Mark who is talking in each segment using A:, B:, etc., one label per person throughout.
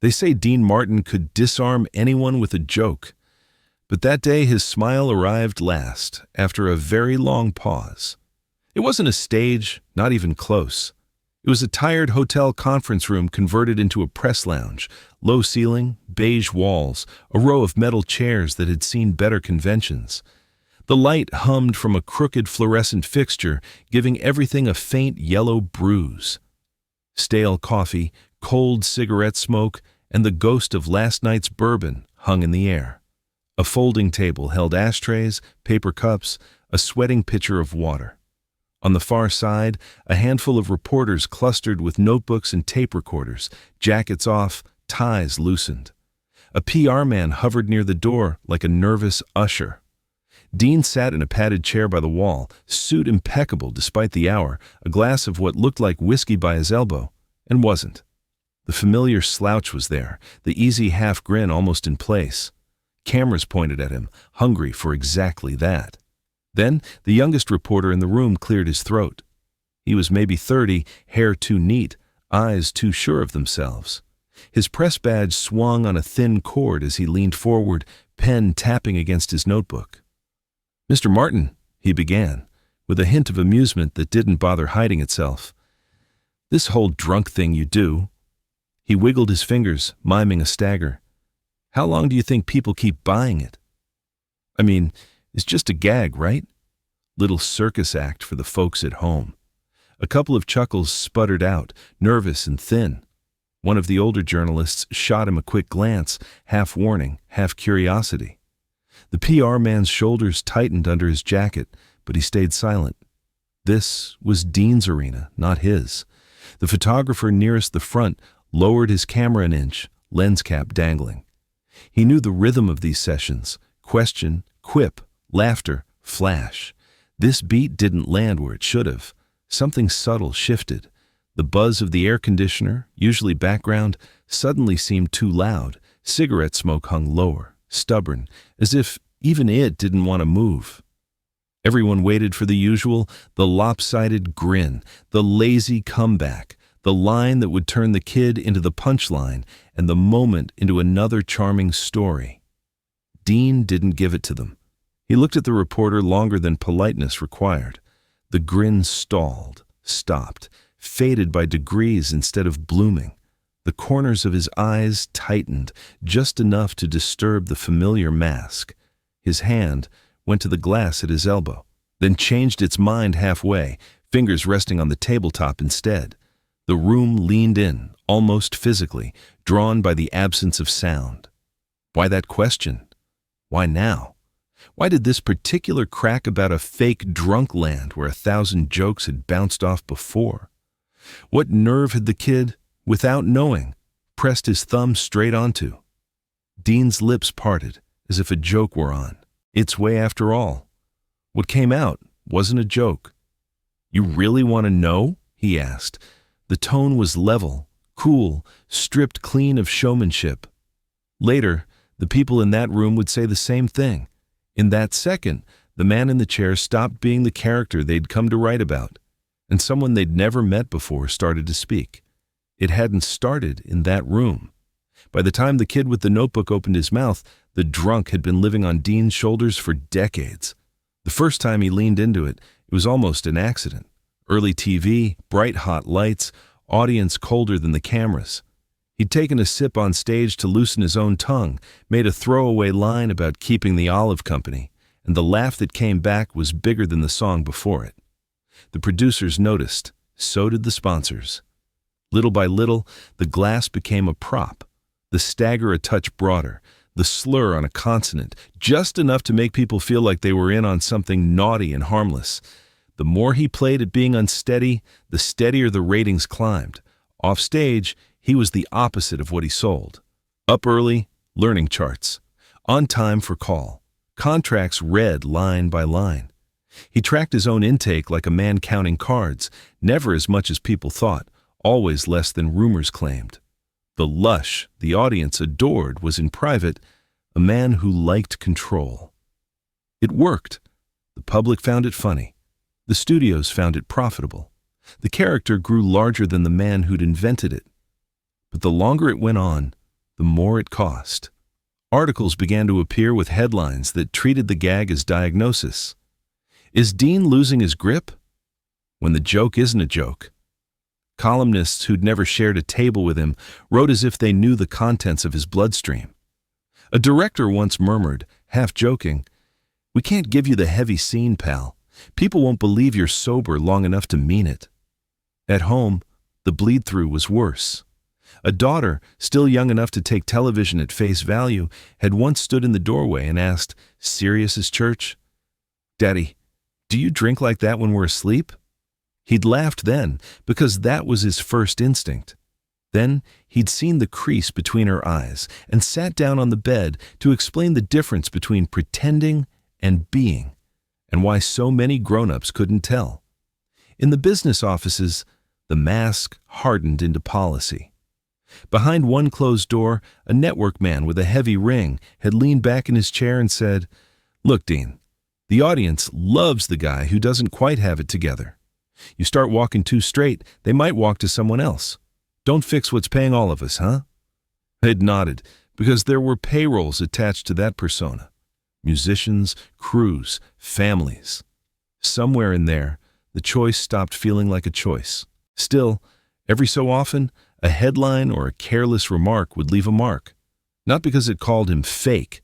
A: They say Dean Martin could disarm anyone with a joke. But that day his smile arrived last, after a very long pause. It wasn't a stage, not even close. It was a tired hotel conference room converted into a press lounge, low ceiling, beige walls, a row of metal chairs that had seen better conventions. The light hummed from a crooked fluorescent fixture, giving everything a faint yellow bruise. Stale coffee, cold cigarette smoke, and the ghost of last night's bourbon hung in the air. A folding table held ashtrays, paper cups, a sweating pitcher of water. On the far side, a handful of reporters clustered with notebooks and tape recorders, jackets off, ties loosened. A PR man hovered near the door like a nervous usher. Dean sat in a padded chair by the wall, suit impeccable despite the hour, a glass of what looked like whiskey by his elbow, and wasn't. The familiar slouch was there, the easy half grin almost in place. Cameras pointed at him, hungry for exactly that. Then, the youngest reporter in the room cleared his throat. He was maybe 30, hair too neat, eyes too sure of themselves. His press badge swung on a thin cord as he leaned forward, pen tapping against his notebook. "Mr. Martin," he began, with a hint of amusement that didn't bother hiding itself. "This whole drunk thing you do." He wiggled his fingers, miming a stagger. "How long do you think people keep buying it? I mean, it's just a gag, right? Little circus act for the folks at home." A couple of chuckles sputtered out, nervous and thin. One of the older journalists shot him a quick glance, half warning, half curiosity. The PR man's shoulders tightened under his jacket, but he stayed silent. This was Dean's arena, not his. The photographer nearest the front lowered his camera an inch, lens cap dangling. He knew the rhythm of these sessions: question, quip, laughter, flash. This beat didn't land where it should have. Something subtle shifted. The buzz of the air conditioner, usually background, suddenly seemed too loud. Cigarette smoke hung lower, stubborn, as if even it didn't want to move. Everyone waited for the usual, the lopsided grin, the lazy comeback, the line that would turn the kid into the punchline and the moment into another charming story. Dean didn't give it to them. He looked at the reporter longer than politeness required. The grin stalled, stopped, faded by degrees instead of blooming. The corners of his eyes tightened, just enough to disturb the familiar mask. His hand went to the glass at his elbow, then changed its mind halfway, fingers resting on the tabletop instead. The room leaned in, almost physically, drawn by the absence of sound. Why that question? Why now? Why did this particular crack about a fake drunk land where 1,000 jokes had bounced off before? What nerve had the kid, without knowing, pressed his thumb straight onto? Dean's lips parted, as if a joke were on its way after all. What came out wasn't a joke. "You really want to know?" he asked. The tone was level, cool, stripped clean of showmanship. Later, the people in that room would say the same thing. In that second, the man in the chair stopped being the character they'd come to write about, and someone they'd never met before started to speak. It hadn't started in that room. By the time the kid with the notebook opened his mouth, the drunk had been living on Dean's shoulders for decades. The first time he leaned into it, it was almost an accident. Early TV, bright hot lights, audience colder than the cameras. He'd taken a sip on stage to loosen his own tongue, made a throwaway line about keeping the olive company, and the laugh that came back was bigger than the song before it. The producers noticed, so did the sponsors. Little by little, the glass became a prop, the stagger a touch broader, the slur on a consonant, just enough to make people feel like they were in on something naughty and harmless. The more he played at being unsteady, the steadier the ratings climbed. Off stage, he was the opposite of what he sold. Up early, learning charts. On time for call. Contracts read line by line. He tracked his own intake like a man counting cards, never as much as people thought, always less than rumors claimed. The lush the audience adored was in private, a man who liked control. It worked. The public found it funny. The studios found it profitable. The character grew larger than the man who'd invented it. But the longer it went on, the more it cost. Articles began to appear with headlines that treated the gag as diagnosis. Is Dean losing his grip? When the joke isn't a joke. Columnists who'd never shared a table with him wrote as if they knew the contents of his bloodstream. A director once murmured, half joking, "We can't give you the heavy scene, pal. People won't believe you're sober long enough to mean it." At home, the bleed-through was worse. A daughter, still young enough to take television at face value, had once stood in the doorway and asked, serious as church, "Daddy, do you drink like that when we're asleep?" He'd laughed then, because that was his first instinct. Then he'd seen the crease between her eyes and sat down on the bed to explain the difference between pretending and being, and why so many grown-ups couldn't tell. In the business offices, the mask hardened into policy. Behind one closed door, a network man with a heavy ring had leaned back in his chair and said, "Look, Dean, the audience loves the guy who doesn't quite have it together. You start walking too straight, they might walk to someone else. Don't fix what's paying all of us, huh?" They'd nodded, because there were payrolls attached to that persona. Musicians, crews, families. Somewhere in there, the choice stopped feeling like a choice. Still, every so often, a headline or a careless remark would leave a mark. Not because it called him fake,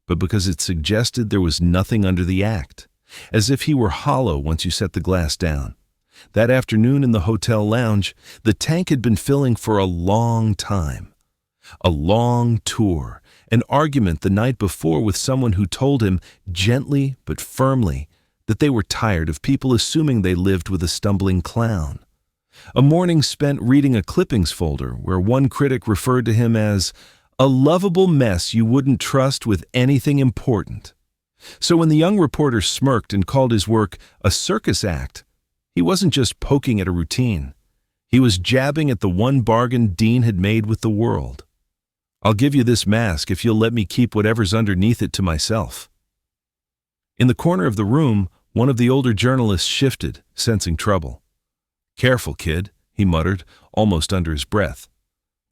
A: but because it suggested there was nothing under the act, as if he were hollow once you set the glass down. That afternoon in the hotel lounge, the tank had been filling for a long time. A long tour, an argument the night before with someone who told him, gently but firmly, that they were tired of people assuming they lived with a stumbling clown. A morning spent reading a clippings folder where one critic referred to him as a lovable mess you wouldn't trust with anything important. So when the young reporter smirked and called his work a circus act, he wasn't just poking at a routine. He was jabbing at the one bargain Dean had made with the world. "I'll give you this mask if you'll let me keep whatever's underneath it to myself." In the corner of the room, one of the older journalists shifted, sensing trouble. "Careful, kid," he muttered, almost under his breath.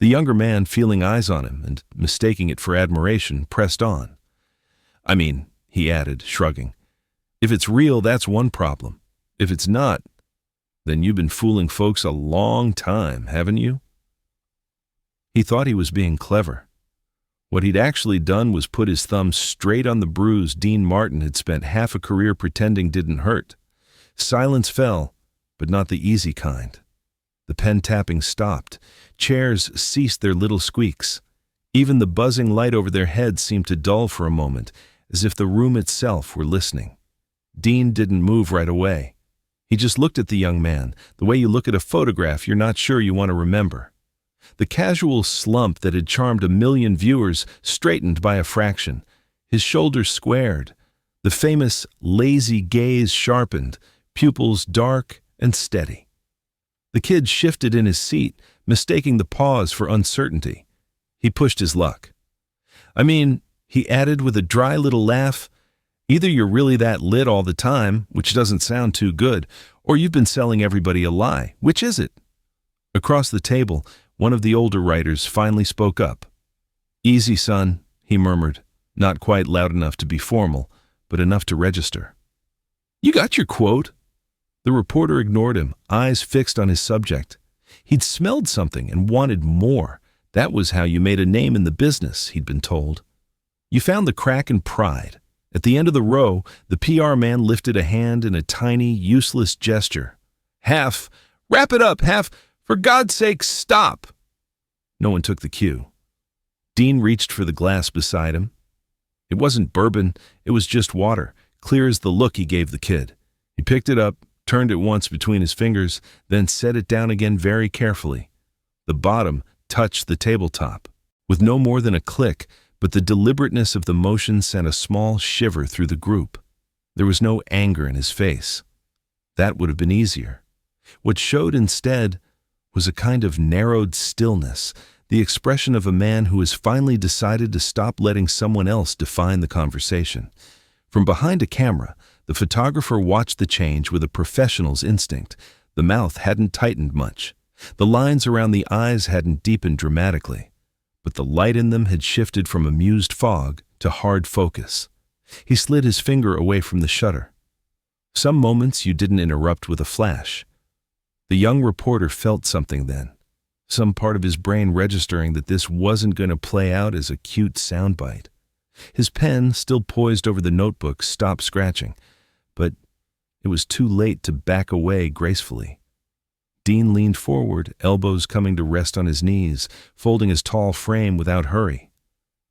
A: The younger man, feeling eyes on him and mistaking it for admiration, pressed on. "I mean," he added, shrugging, "if it's real, that's one problem. If it's not, then you've been fooling folks a long time, haven't you?" He thought he was being clever. What he'd actually done was put his thumb straight on the bruise Dean Martin had spent half a career pretending didn't hurt. Silence fell, but not the easy kind. The pen tapping stopped. Chairs ceased their little squeaks. Even the buzzing light over their heads seemed to dull for a moment, as if the room itself were listening. Dean didn't move right away. He just looked at the young man, the way you look at a photograph you're not sure you want to remember. The casual slump that had charmed 1,000,000 viewers straightened by a fraction. His shoulders squared. The famous lazy gaze sharpened, pupils dark and steady. The kid shifted in his seat, mistaking the pause for uncertainty. He pushed his luck. "I mean," he added with a dry little laugh, "either you're really that lit all the time, which doesn't sound too good, or you've been selling everybody a lie. Which is it?" Across the table, one of the older writers finally spoke up. "Easy, son," he murmured, not quite loud enough to be formal, but enough to register. "You got your quote." The reporter ignored him, eyes fixed on his subject. He'd smelled something and wanted more. That was how you made a name in the business, he'd been told. You found the crack in pride. At the end of the row, the PR man lifted a hand in a tiny, useless gesture. "Half, wrap it up, half, for God's sake, stop!" No one took the cue. Dean reached for the glass beside him. It wasn't bourbon, it was just water, clear as the look he gave the kid. He picked it up, turned it once between his fingers, then set it down again very carefully. The bottom touched the tabletop, with no more than a click, but the deliberateness of the motion sent a small shiver through the group. There was no anger in his face. That would have been easier. What showed instead was a kind of narrowed stillness, the expression of a man who has finally decided to stop letting someone else define the conversation. From behind a camera, the photographer watched the change with a professional's instinct. The mouth hadn't tightened much. The lines around the eyes hadn't deepened dramatically. but the light in them had shifted from amused fog to hard focus. He slid his finger away from the shutter. Some moments you didn't interrupt with a flash. The young reporter felt something then, some part of his brain registering that this wasn't going to play out as a cute soundbite. His pen, still poised over the notebook, stopped scratching, but it was too late to back away gracefully. Dean leaned forward, elbows coming to rest on his knees, folding his tall frame without hurry.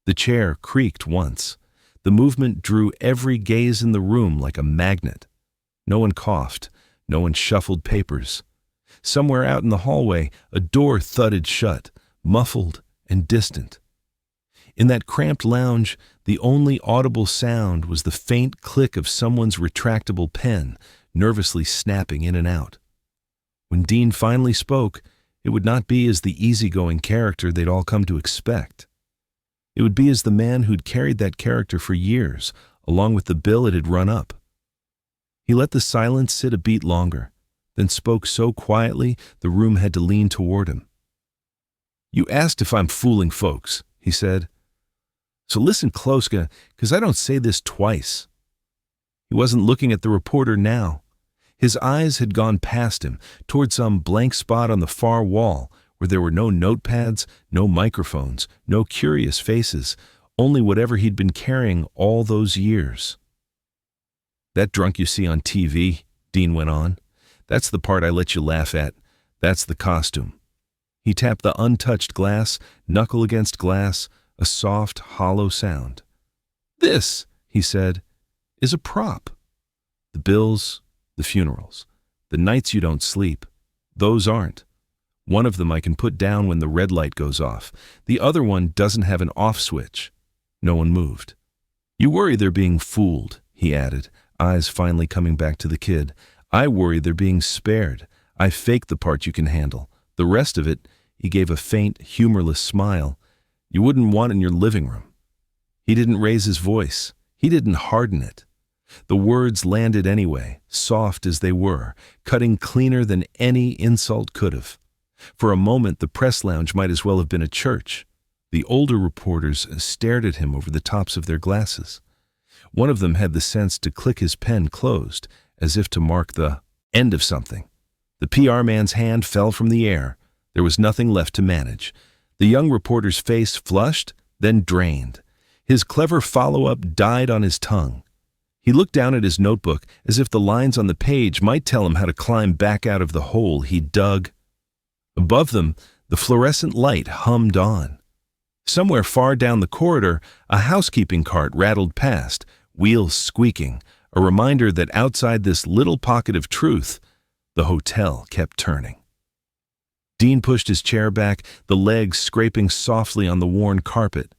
A: The chair creaked once. The movement drew every gaze in the room like a magnet. No one coughed. No one shuffled papers. Somewhere out in the hallway, a door thudded shut, muffled and distant. In that cramped lounge, the only audible sound was the faint click of someone's retractable pen, nervously snapping in and out. When Dean finally spoke, it would not be as the easygoing character they'd all come to expect. It would be as the man who'd carried that character for years, along with the bill it had run up. He let the silence sit a beat longer, then spoke so quietly the room had to lean toward him. "You asked if I'm fooling folks," he said. "So listen close, 'cause I don't say this twice." He wasn't looking at the reporter now. His eyes had gone past him, toward some blank spot on the far wall where there were no notepads, no microphones, no curious faces, only whatever he'd been carrying all those years. "That drunk you see on TV," Dean went on, "that's the part I let you laugh at. That's the costume." He tapped the untouched glass, knuckle against glass, a soft, hollow sound. "This," he said, "is a prop. The bills, the funerals, the nights you don't sleep, those aren't. One of them I can put down when the red light goes off. The other one doesn't have an off switch." No one moved. "You worry they're being fooled," he added, eyes finally coming back to the kid. "I worry they're being spared. I fake the part you can handle. The rest of it," he gave a faint, humorless smile, "you wouldn't want in your living room." He didn't raise his voice. He didn't harden it. The words landed anyway, soft as they were, cutting cleaner than any insult could have. For a moment, the press lounge might as well have been a church. The older reporters stared at him over the tops of their glasses. One of them had the sense to click his pen closed, as if to mark the end of something. The PR man's hand fell from the air. There was nothing left to manage. The young reporter's face flushed, then drained. His clever follow-up died on his tongue. He looked down at his notebook as if the lines on the page might tell him how to climb back out of the hole he'd dug. Above them, the fluorescent light hummed on. Somewhere far down the corridor, a housekeeping cart rattled past, wheels squeaking, a reminder that outside this little pocket of truth, the hotel kept turning. Dean pushed his chair back, the legs scraping softly on the worn carpet.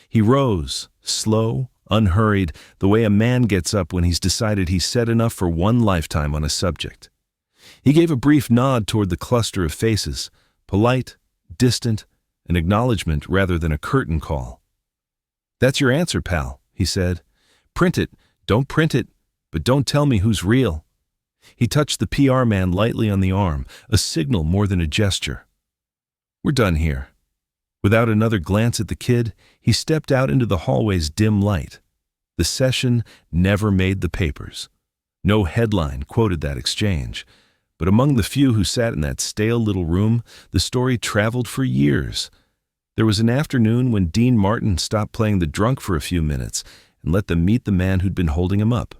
A: He rose, slow, unhurried, the way a man gets up when he's decided he's said enough for one lifetime on a subject. He gave a brief nod toward the cluster of faces, polite, distant, an acknowledgement rather than a curtain call. "That's your answer, pal," he said. "Print it, don't print it, but don't tell me who's real." He touched the PR man lightly on the arm, a signal more than a gesture. "We're done here." Without another glance at the kid, he stepped out into the hallway's dim light. The session never made the papers. No headline quoted that exchange. But among the few who sat in that stale little room, the story traveled for years. There was an afternoon when Dean Martin stopped playing the drunk for a few minutes and let them meet the man who'd been holding him up.